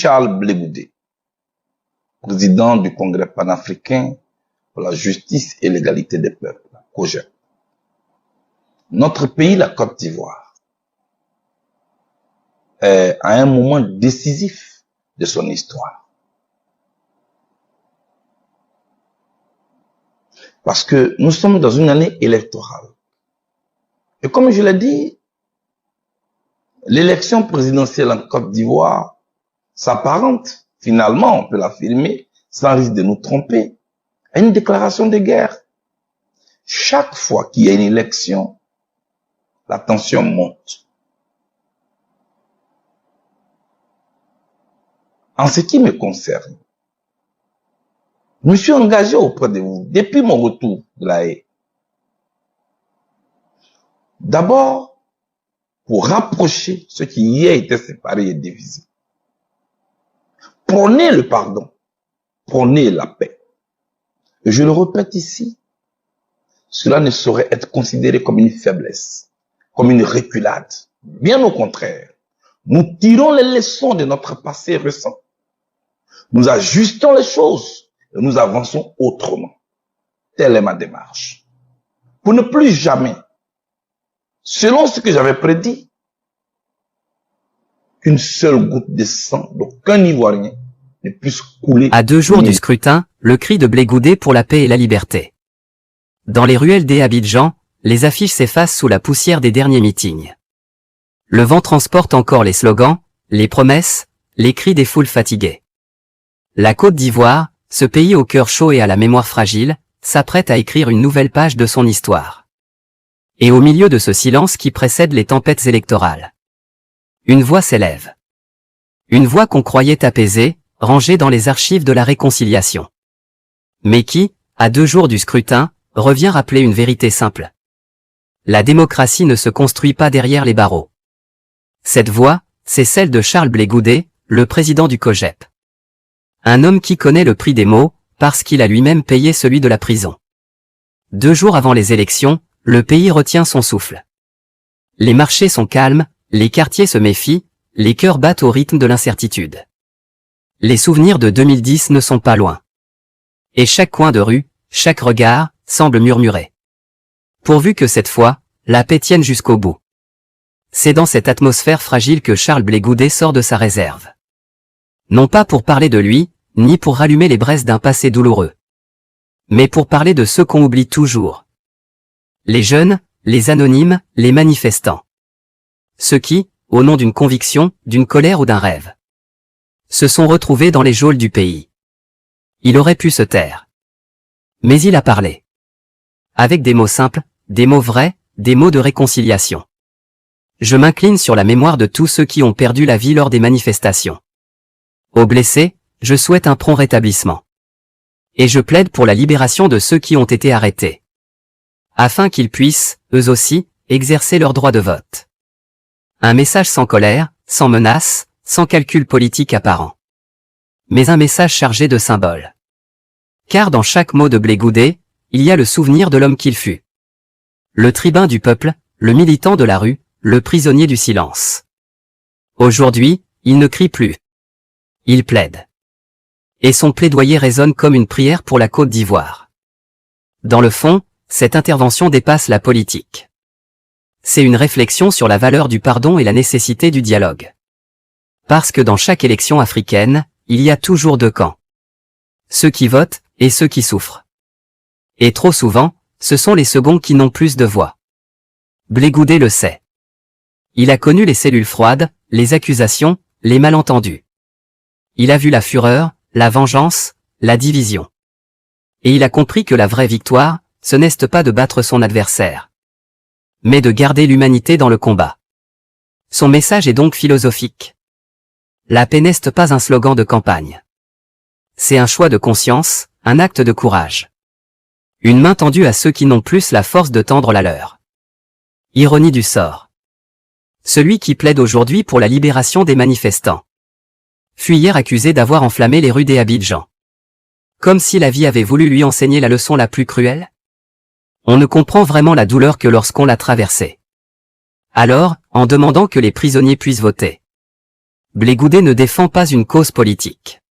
Charles Blé Goudé, président du Congrès panafricain pour la justice et l'égalité des peuples, COJEP. Notre pays, la Côte d'Ivoire, est à un moment décisif de son histoire. Parce que nous sommes dans une année électorale. Et comme je l'ai dit, l'élection présidentielle en Côte d'Ivoire s'apparente, finalement, on peut l'affirmer, sans risque de nous tromper, à une déclaration de guerre. Chaque fois qu'il y a une élection, la tension monte. En ce qui me concerne, je me suis engagé auprès de vous depuis mon retour de la Haye. D'abord, pour rapprocher ceux qui hier étaient séparés et divisés. Prônez le pardon, prônez la paix. Et je le répète ici, cela ne saurait être considéré comme une faiblesse, comme une reculade. Bien au contraire, nous tirons les leçons de notre passé récent. Nous ajustons les choses et nous avançons autrement. Telle est ma démarche. Pour ne plus jamais, selon ce que j'avais prédit, qu'une seule goutte de sang d'aucun Ivoirien ne puisse couler. À 2 jours du scrutin, le cri de Blé Goudé pour la paix et la liberté. Dans les ruelles d'Abidjan, les affiches s'effacent sous la poussière des derniers meetings. Le vent transporte encore les slogans, les promesses, les cris des foules fatiguées. La Côte d'Ivoire, ce pays au cœur chaud et à la mémoire fragile, s'apprête à écrire une nouvelle page de son histoire. Et au milieu de ce silence qui précède les tempêtes électorales, une voix s'élève. Une voix qu'on croyait apaisée, rangée dans les archives de la réconciliation. Mais qui, à 2 jours du scrutin, revient rappeler une vérité simple. La démocratie ne se construit pas derrière les barreaux. Cette voix, c'est celle de Charles Blé Goudé, le président du COJEP. Un homme qui connaît le prix des mots, parce qu'il a lui-même payé celui de la prison. 2 jours avant les élections, le pays retient son souffle. Les marchés sont calmes, les quartiers se méfient, les cœurs battent au rythme de l'incertitude. Les souvenirs de 2010 ne sont pas loin. Et chaque coin de rue, chaque regard, semble murmurer. Pourvu que cette fois, la paix tienne jusqu'au bout. C'est dans cette atmosphère fragile que Charles Blé Goudé sort de sa réserve. Non pas pour parler de lui, ni pour rallumer les braises d'un passé douloureux. Mais pour parler de ceux qu'on oublie toujours. Les jeunes, les anonymes, les manifestants. Ceux qui, au nom d'une conviction, d'une colère ou d'un rêve, se sont retrouvés dans les geôles du pays. Il aurait pu se taire. Mais il a parlé. Avec des mots simples, des mots vrais, des mots de réconciliation. Je m'incline sur la mémoire de tous ceux qui ont perdu la vie lors des manifestations. Aux blessés, je souhaite un prompt rétablissement. Et je plaide pour la libération de ceux qui ont été arrêtés. Afin qu'ils puissent, eux aussi, exercer leur droit de vote. Un message sans colère, sans menace, sans calcul politique apparent. Mais un message chargé de symboles. Car dans chaque mot de Blé Goudé, il y a le souvenir de l'homme qu'il fut. Le tribun du peuple, le militant de la rue, le prisonnier du silence. Aujourd'hui, il ne crie plus. Il plaide. Et son plaidoyer résonne comme une prière pour la Côte d'Ivoire. Dans le fond, cette intervention dépasse la politique. C'est une réflexion sur la valeur du pardon et la nécessité du dialogue. Parce que dans chaque élection africaine, il y a toujours 2 camps. Ceux qui votent et ceux qui souffrent. Et trop souvent, ce sont les seconds qui n'ont plus de voix. Blé Goudé le sait. Il a connu les cellules froides, les accusations, les malentendus. Il a vu la fureur, la vengeance, la division. Et il a compris que la vraie victoire, ce n'est pas de battre son adversaire, mais de garder l'humanité dans le combat. Son message est donc philosophique. La paix n'est pas un slogan de campagne. C'est un choix de conscience, un acte de courage. Une main tendue à ceux qui n'ont plus la force de tendre la leur. Ironie du sort. Celui qui plaide aujourd'hui pour la libération des manifestants fut hier accusé d'avoir enflammé les rues d'Abidjan. Comme si la vie avait voulu lui enseigner la leçon la plus cruelle. On ne comprend vraiment la douleur que lorsqu'on l'a traversée. Alors, en demandant que les prisonniers puissent voter. Blé Goudé ne défend pas une cause politique.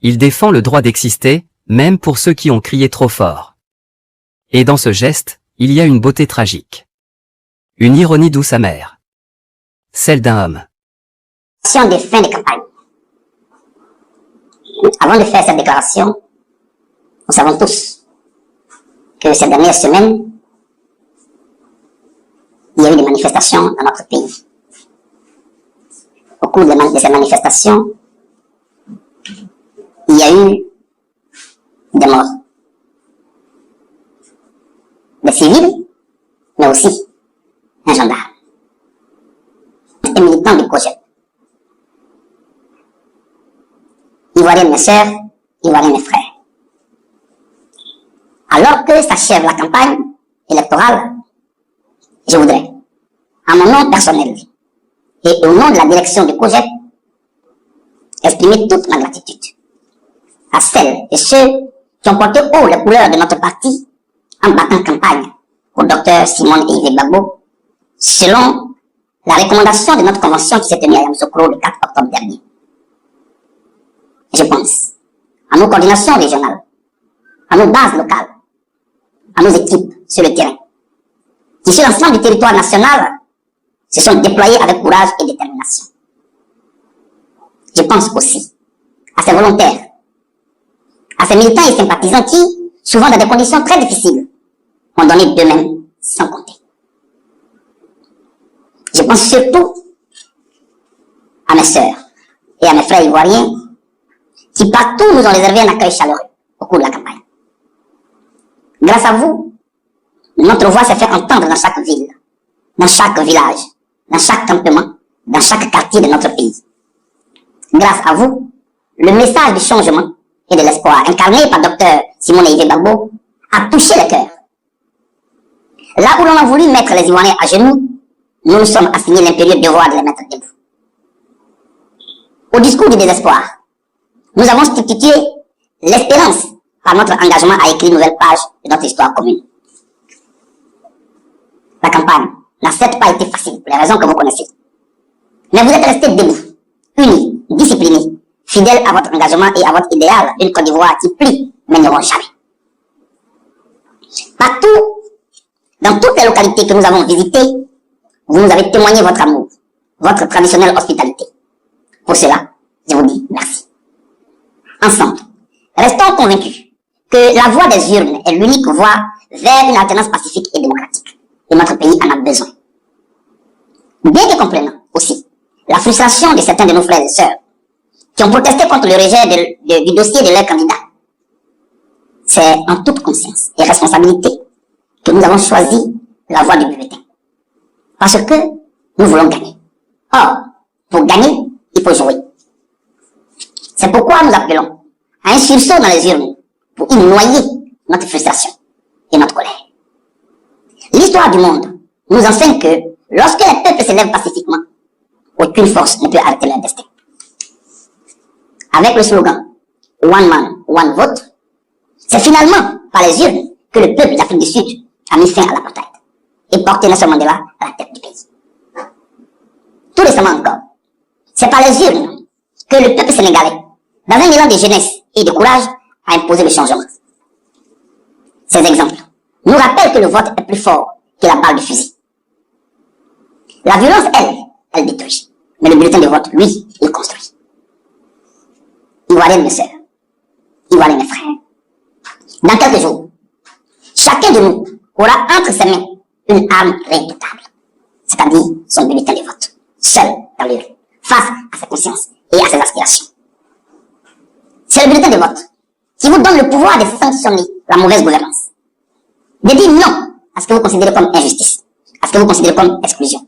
Il défend le droit d'exister, même pour ceux qui ont crié trop fort. Et dans ce geste, il y a une beauté tragique. Une ironie douce amère. Celle d'un homme. Des fins de campagne. Avant de faire cette déclaration, nous savons tous que ces dernières semaines, il y a eu des manifestations dans notre pays. Au cours de ces manifestations, il y a eu des morts. Des civils, mais aussi un gendarme. Un militant du projet. Ivoiriens mes sœurs, Ivoiriens mes frères. Alors que s'achève la campagne électorale, je voudrais, à mon nom personnel et au nom de la direction du projet, exprimer toute ma gratitude à celles et ceux qui ont porté haut les couleurs de notre parti en battant campagne au docteur Simone et Yves Gbagbo, selon la recommandation de notre convention qui s'est tenue à Yamoussoukro le 4 octobre dernier. Je pense à nos coordinations régionales, à nos bases locales, à nos équipes sur le terrain, qui sur l'ensemble du territoire national se sont déployées avec courage et détermination. Je pense aussi à ces volontaires, à ces militants et sympathisants qui, souvent dans des conditions très difficiles, ont donné d'eux-mêmes sans compter. Je pense surtout à mes sœurs et à mes frères ivoiriens qui partout nous ont réservé un accueil chaleureux au cours de la campagne. Grâce à vous, notre voix s'est fait entendre dans chaque ville, dans chaque village, dans chaque campement, dans chaque quartier de notre pays. Grâce à vous, le message du changement et de l'espoir incarné par Dr Simone et Yves Gbagbo a touché le cœur. Là où l'on a voulu mettre les Ivoiriens à genoux, nous nous sommes assignés l'impérieux devoir de les mettre debout. Au discours du désespoir, nous avons substitué l'espérance par notre engagement à écrire une nouvelle page de notre histoire commune. La campagne n'a certes pas été facile pour les raisons que vous connaissez. Mais vous êtes restés debout, unis, disciplinés, fidèles à votre engagement et à votre idéal d'une Côte d'Ivoire qui plie, mais n'iront jamais. Partout, dans toutes les localités que nous avons visitées, vous nous avez témoigné votre amour, votre traditionnelle hospitalité. Pour cela, je vous dis merci. Ensemble, restons convaincus que la voie des urnes est l'unique voie vers une alternance pacifique et démocratique. Et notre pays en a besoin. Bien que comprenant aussi la frustration de certains de nos frères et sœurs qui ont protesté contre le rejet du dossier de leur candidat, c'est en toute conscience et responsabilité que nous avons choisi la voie du bulletin. Parce que nous voulons gagner. Or, pour gagner, il faut jouer. C'est pourquoi nous appelons à un sursaut dans les urnes pour y noyer notre frustration et notre colère. L'histoire du monde nous enseigne que lorsque les peuples s'élèvent pacifiquement, aucune force ne peut arrêter leur destin. Avec le slogan « One man, one vote », c'est finalement par les urnes que le peuple d'Afrique du Sud a mis fin à l'apartheid et porté Nelson Mandela à la tête du pays. Tout récemment encore, c'est par les urnes que le peuple sénégalais, dans un élan de jeunesse et de courage, a imposé le changement. Ces exemples nous rappellent que le vote est plus fort que la balle de fusil. La violence, elle détruit. Mais le bulletin de vote, lui, il construit. Ivoiriens mes sœurs, Ivoiriens mes frères, dans quelques jours, chacun de nous aura entre ses mains une arme redoutable, c'est-à-dire son bulletin de vote, seul dans les rues, face à sa conscience et à ses aspirations. C'est le bulletin de vote qui vous donne le pouvoir de sanctionner la mauvaise gouvernance, de dire non à ce que vous considérez comme injustice, à ce que vous considérez comme exclusion.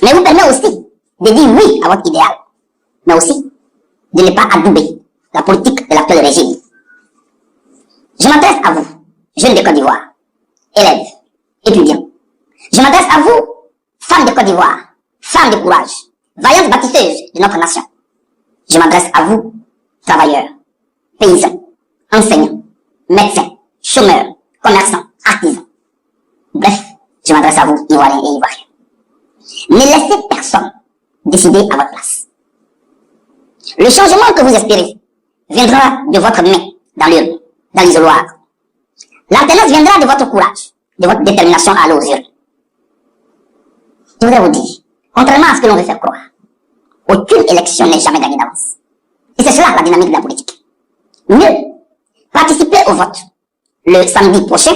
Mais vous permet aussi de dire oui à votre idéal, mais aussi de ne pas adouber la politique de l'actuel régime. Je m'adresse à vous, jeunes de Côte d'Ivoire, élèves, étudiants. Je m'adresse à vous, femmes de Côte d'Ivoire, femmes de courage, vaillantes bâtisseuses de notre nation. Je m'adresse à vous, travailleurs, paysans, enseignants, médecins, chômeurs, commerçants, artisans. Bref, je m'adresse à vous, Ivoiriens et Ivoiriens. Ne laissez personne décider à votre place. Le changement que vous espérez viendra de votre main dans l'urne, dans l'isoloir. L'alternance viendra de votre courage, de votre détermination à aller aux urnes. Je voudrais vous dire, contrairement à ce que l'on veut faire croire, aucune élection n'est jamais gagnée d'avance. Et c'est cela la dynamique de la politique. Mieux, participer au vote le samedi prochain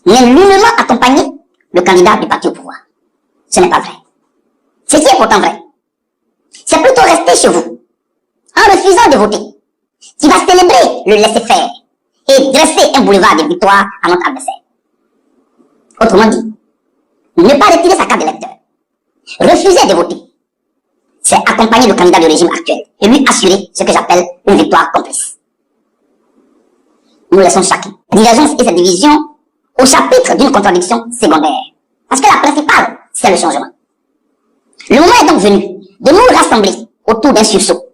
n'est nullement accompagner le candidat du parti au pouvoir. Ce n'est pas vrai. Ceci est pourtant vrai. C'est plutôt rester chez vous, en refusant de voter, qui va célébrer le laisser-faire et dresser un boulevard de victoire à notre adversaire. Autrement dit, ne pas retirer sa carte d'électeur, refuser de voter, c'est accompagner le candidat du régime actuel et lui assurer ce que j'appelle une victoire complice. Nous laissons chacun divergence et cette division au chapitre d'une contradiction secondaire. Parce que la principale, c'est le changement. Le moment est donc venu de nous rassembler autour d'un sursaut.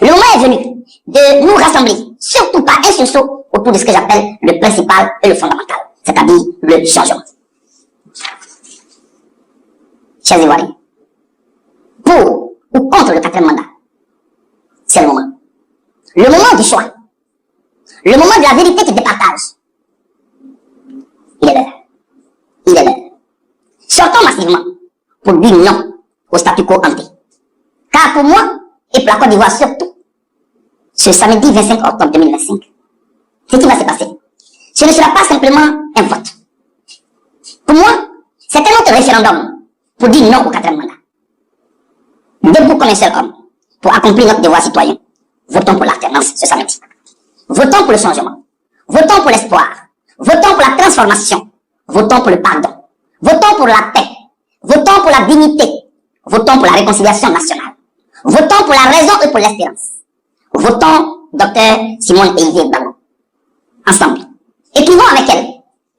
Le moment est venu de nous rassembler, surtout pas un sursaut, autour de ce que j'appelle le principal et le fondamental, c'est-à-dire le changement. Chers Ivoiriens, pour ou contre le 4e mandat, c'est le moment. Le moment du choix. Le moment de la vérité qui départage. Il est l'heure. Il est l'heure. Sortons massivement pour dire non au statu quo ante. Car pour moi, et pour la Côte d'Ivoire surtout, ce samedi 25 octobre 2025, ce qui va se passer, ce ne sera pas simplement un vote. Pour moi, c'est un autre référendum pour dire non au 4e mandat. Debout comme un seul homme, pour accomplir notre devoir citoyen, votons pour l'alternance ce samedi. Votons pour le changement. Votons pour l'espoir. Votons pour la transformation. Votons pour le pardon. Votons pour la paix. Votons pour la dignité. Votons pour la réconciliation nationale. Votons pour la raison et pour l'espérance. Votons Dr Simone Eivie Gbagbo. Ensemble. Écrivons avec elle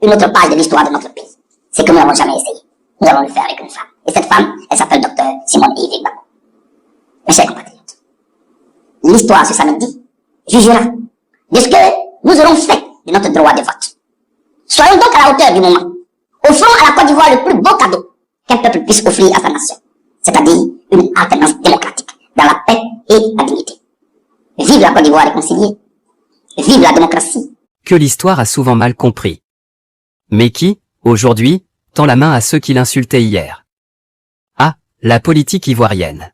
une autre page de l'histoire de notre pays. C'est que nous n'avons jamais essayé. Nous allons le faire avec une femme. Et cette femme, elle s'appelle Dr Simone Eivie Gbagbo. Mes chers compatriotes, l'histoire ce samedi jugera de ce que nous aurons fait de notre droit de vote. Soyons donc à la hauteur du moment. Offrons à la Côte d'Ivoire le plus beau cadeau qu'un peuple puisse offrir à sa nation, c'est-à-dire une alternance démocratique dans la paix et la dignité. Vive la Côte d'Ivoire réconciliée. Vive la démocratie. Que l'histoire a souvent mal compris. Mais qui, aujourd'hui, tend la main à ceux qui l'insultaient hier. Ah, la politique ivoirienne.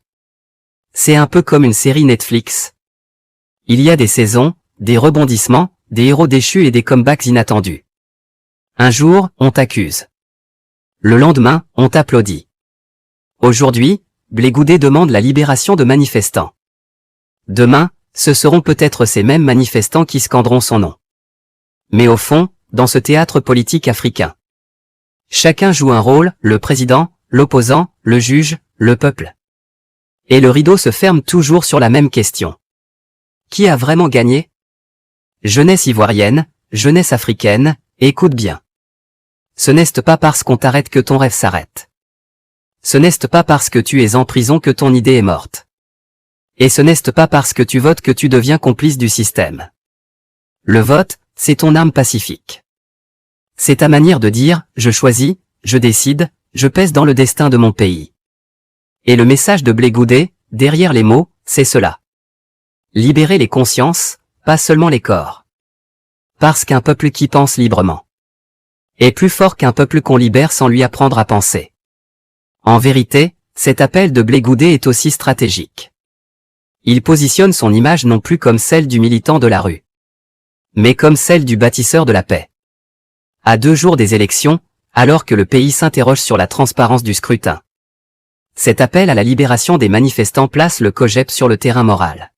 C'est un peu comme une série Netflix. Il y a des saisons, des rebondissements, des héros déchus et des comebacks inattendus. Un jour, on t'accuse. Le lendemain, on t'applaudit. Aujourd'hui, Blé Goudé demande la libération de manifestants. Demain, ce seront peut-être ces mêmes manifestants qui scanderont son nom. Mais au fond, dans ce théâtre politique africain, chacun joue un rôle, le président, l'opposant, le juge, le peuple. Et le rideau se ferme toujours sur la même question. Qui a vraiment gagné? Jeunesse ivoirienne, jeunesse africaine, écoute bien. Ce n'est pas parce qu'on t'arrête que ton rêve s'arrête. Ce n'est pas parce que tu es en prison que ton idée est morte. Et ce n'est pas parce que tu votes que tu deviens complice du système. Le vote, c'est ton arme pacifique. C'est ta manière de dire, je choisis, je décide, je pèse dans le destin de mon pays. Et le message de Blé Goudé, derrière les mots, c'est cela. Libérer les consciences, pas seulement les corps. Parce qu'un peuple qui pense librement est plus fort qu'un peuple qu'on libère sans lui apprendre à penser. En vérité, cet appel de Blé Goudé est aussi stratégique. Il positionne son image non plus comme celle du militant de la rue, mais comme celle du bâtisseur de la paix. À 2 jours des élections, alors que le pays s'interroge sur la transparence du scrutin, cet appel à la libération des manifestants place le COJEP sur le terrain moral.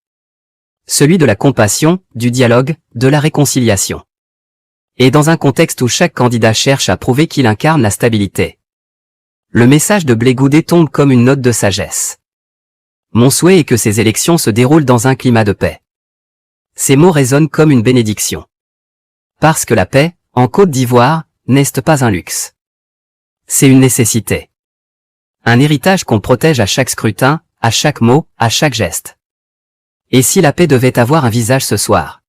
Celui de la compassion, du dialogue, de la réconciliation. Et dans un contexte où chaque candidat cherche à prouver qu'il incarne la stabilité, le message de Blé Goudé tombe comme une note de sagesse. Mon souhait est que ces élections se déroulent dans un climat de paix. Ces mots résonnent comme une bénédiction. Parce que la paix, en Côte d'Ivoire, n'est pas un luxe. C'est une nécessité. Un héritage qu'on protège à chaque scrutin, à chaque mot, à chaque geste. Et si la paix devait avoir un visage ce soir,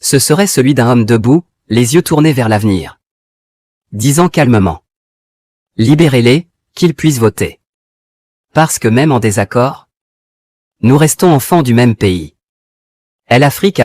ce serait celui d'un homme debout, les yeux tournés vers l'avenir, disant calmement: libérez-les, qu'ils puissent voter. Parce que même en désaccord, nous restons enfants du même pays. Elle Afrique